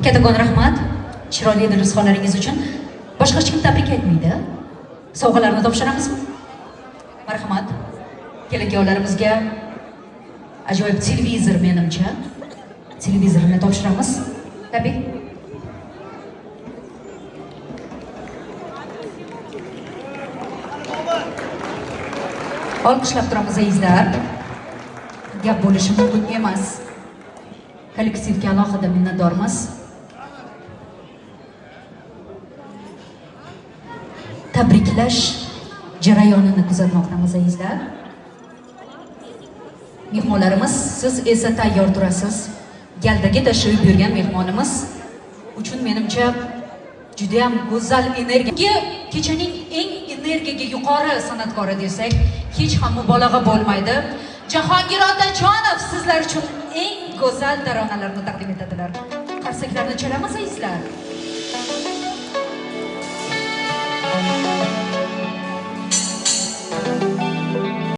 Kattakon rahmat. Chiroyli rizqonlaringiz uchun. Boshqa hech kim tabrik aytmaydi. Sovg'alarni topshiramizmi? Marhamat. Kelin-kuyovlarimizga ajoyib televizor menimcha. Televizorni topshiramiz. Tabrik. Olqishlab turamiz azizlar. Gap bo'lishi mumkin emas. Kollektivga alohida minnatdormiz. Tabriklash jarayonini kuzatmoqdamiz azizlar. Mehmonlarimiz, siz esa tayyor turasiz. Galdagi tashrif buyurgan mehmonimiz uchun menimcha juda ham go'zal energiya. Kechaning eng energiyaga yuqori san'atkori desak, hech ham mubolag'a bo'lmaydi. Jahongir Otajonov sizlar uchun eng go'zal taronalarni taqdim etadilar. Qarsaklarni chalamiz azizlar.